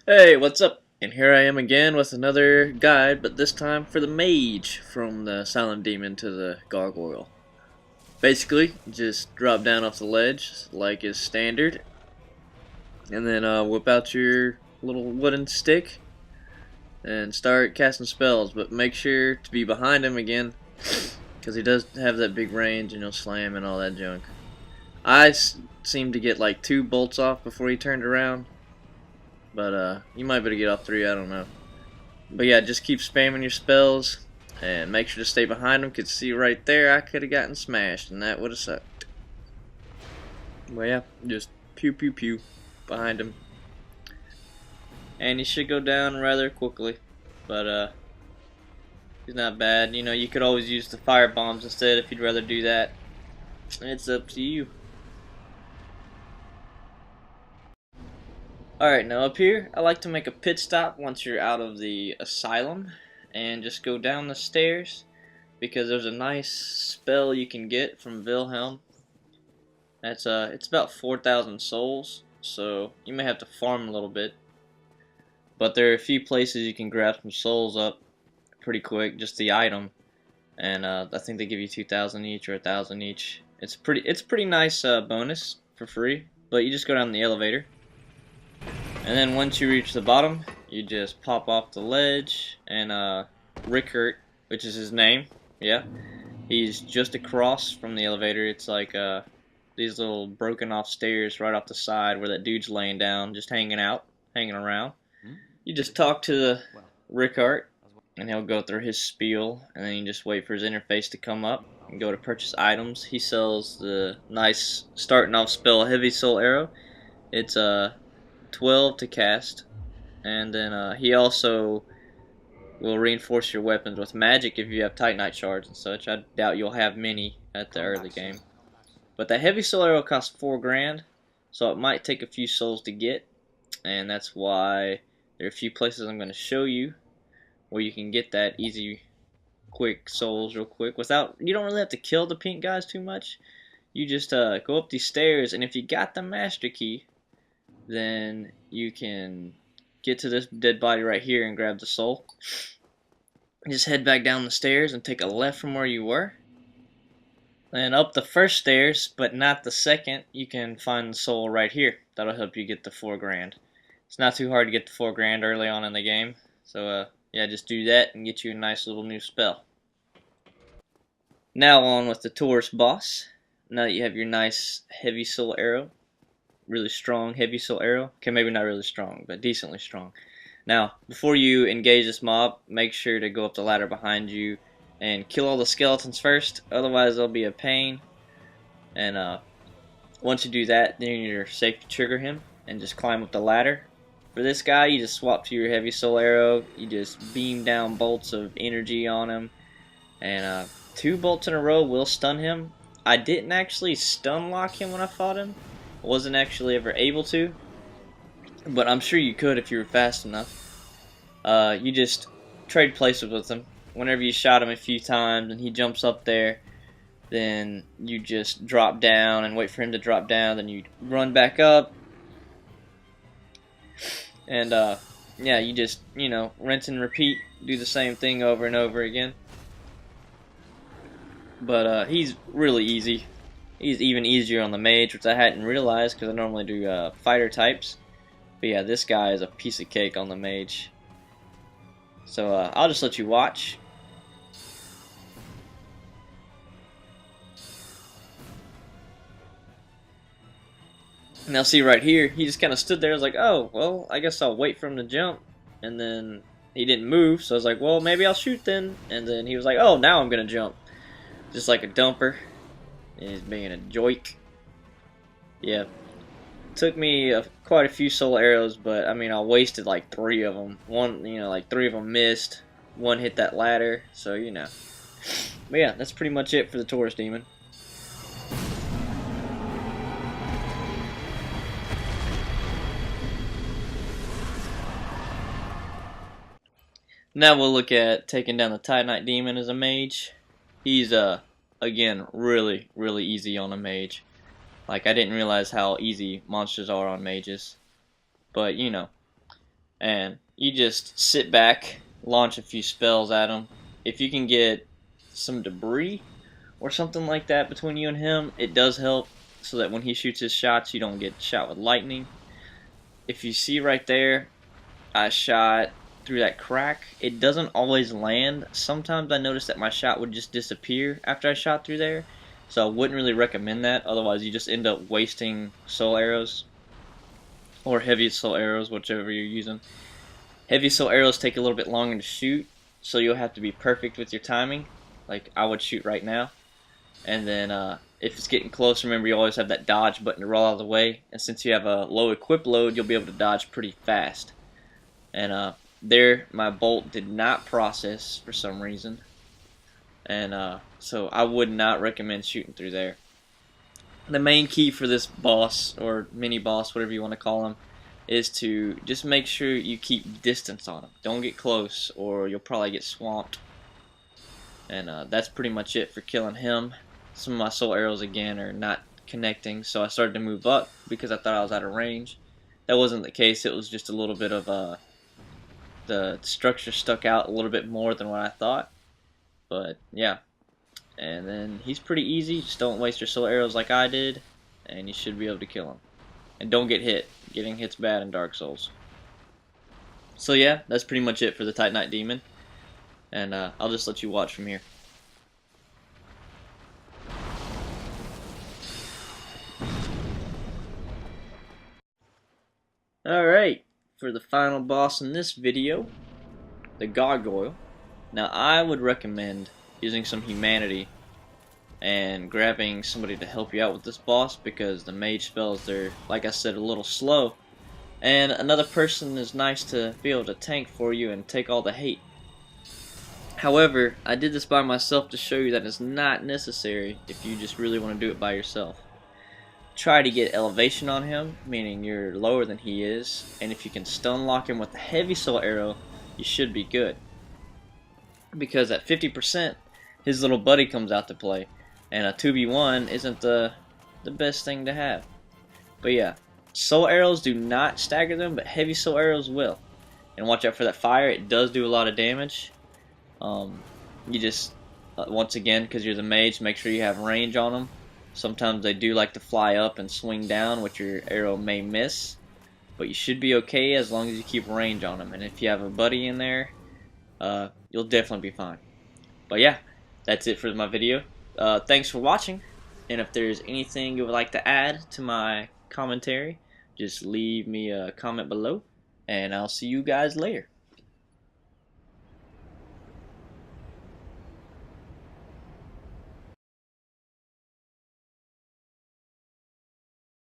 Hey, what's up? And here I am again with another guide, but this time for the Mage, from the Silent Demon to the Gargoyle. Basically, just drop down off the ledge, like is standard, and then whip out your little wooden stick and start casting spells, but make sure to be behind him again, because he does have that big range and he'll slam and all that junk. Seemed to get like 2 bolts off before he turned around, but you might be able to get off 3, I don't know. But yeah, just keep spamming your spells and make sure to stay behind them. Cause see right there, I could have gotten smashed and that would have sucked. But yeah, just pew pew pew behind him. And he should go down rather quickly. But he's not bad. You know, you could always use the fire bombs instead if you'd rather do that. It's up to you. Alright, now up here, I like to make a pit stop once you're out of the asylum and just go down the stairs because there's a nice spell you can get from Wilhelm. That's it's about 4,000 souls, so you may have to farm a little bit. But there are a few places you can grab some souls up pretty quick, just the item, and I think they give you 2,000 each or 1,000 each. It's pretty nice bonus for free, but you just go down the elevator. And then once you reach the bottom, you just pop off the ledge, and Rickert, which is his name, yeah, he's just across from the elevator. It's like these little broken off stairs right off the side where that dude's laying down, just hanging around. You just talk to the Rickert, and he'll go through his spiel, and then you just wait for his interface to come up and go to purchase items. He sells the nice starting off spell, Heavy Soul Arrow. It's 12 to cast, and then he also will reinforce your weapons with magic if you have Titanite shards and such. I doubt you'll have many at the early game. But that Heavy Soul Arrow costs 4 grand, so it might take a few souls to get, and that's why there are a few places I'm going to show you where you can get that easy, quick souls real quick. You don't really have to kill the pink guys too much. You just go up these stairs, and if you got the master key, then you can get to this dead body right here and grab the soul. Just head back down the stairs and take a left from where you were. Then up the first stairs, but not the second, you can find the soul right here. That'll help you get the 4 grand. It's not too hard to get the 4 grand early on in the game. So yeah, just do that and get you a nice little new spell. Now on with the tourist boss. Now that you have your nice Heavy Soul Arrow, really strong Heavy Soul Arrow. Okay, maybe not really strong, but decently strong. Now, before you engage this mob, make sure to go up the ladder behind you and kill all the skeletons first, otherwise they'll be a pain. And once you do that, then you're safe to trigger him and just climb up the ladder. For this guy, you just swap to your Heavy Soul Arrow, you just beam down bolts of energy on him, and 2 bolts in a row will stun him. I didn't actually stun lock him when I fought him. Wasn't actually ever able to, but I'm sure you could if you were fast enough. You just trade places with him. Whenever you shot him a few times and he jumps up there, then you just drop down and wait for him to drop down, then you run back up, and yeah, you just, you know, rinse and repeat, do the same thing over and over again. But he's really easy. He's even easier on the mage, which I hadn't realized because I normally do fighter types. But yeah, this guy is a piece of cake on the mage. So I'll just let you watch. Now see right here, he just kind of stood there. I was like, oh, well, I guess I'll wait for him to jump. And then he didn't move, so I was like, well, maybe I'll shoot then. And then he was like, oh, now I'm going to jump. Just like a dumper. He's being a joik. Yeah. Took me quite a few soul arrows, but I mean, I wasted like 3 of them. Like 3 of them missed. 1 hit that ladder, so you know. But yeah, that's pretty much it for the tourist demon. Now we'll look at taking down the Titanite demon as a mage. He's again really easy on a mage. Like, I didn't realize how easy monsters are on mages. But, you know. and you just sit back, launch a few spells at him. If you can get some debris or something like that between you and him, it does help, so that when he shoots his shots, you don't get shot with lightning. If you see right there, I shot through that crack. It doesn't always land. Sometimes I noticed that my shot would just disappear after I shot through there, so I wouldn't really recommend that. Otherwise, you just end up wasting soul arrows or heavy soul arrows, whichever you're using. Heavy soul arrows take a little bit longer to shoot, so you'll have to be perfect with your timing, like I would shoot right now. And then if it's getting close, remember you always have that dodge button to roll out of the way, and since you have a low equip load, you'll be able to dodge pretty fast. And there, my bolt did not process for some reason, and so I would not recommend shooting through there. The main key for this boss, or mini boss, whatever you want to call him, is to just make sure you keep distance on him. Don't get close, or you'll probably get swamped. And that's pretty much it for killing him. Some of my soul arrows again are not connecting, so I started to move up because I thought I was out of range. That wasn't the case. It was just a little bit of the structure stuck out a little bit more than what I thought. But yeah, and then he's pretty easy. Just don't waste your soul arrows like I did, and you should be able to kill him. And don't get hit. Getting hit's bad in Dark Souls. So yeah, that's pretty much it for the Titanite Demon, and I'll just let you watch from here. Alright, for the final boss in this video, the Gargoyle. Now I would recommend using some humanity and grabbing somebody to help you out with this boss, because the mage spells, they're, like I said, a little slow, and another person is nice to be able to tank for you and take all the hate. However, I did this by myself to show you that it's not necessary if you just really want to do it by yourself. Try to get elevation on him, meaning you're lower than he is, and if you can stun lock him with a heavy soul arrow, you should be good. Because at 50%, his little buddy comes out to play, and a 2v1 isn't the best thing to have. But yeah, soul arrows do not stagger them, but heavy soul arrows will. And watch out for that fire, it does do a lot of damage. You just, once again, because you're the mage, make sure you have range on them. Sometimes they do like to fly up and swing down, which your arrow may miss. But you should be okay as long as you keep range on them. And if you have a buddy in there, you'll definitely be fine. But yeah, that's it for my video. Thanks for watching. And if there's anything you would like to add to my commentary, just leave me a comment below. And I'll see you guys later.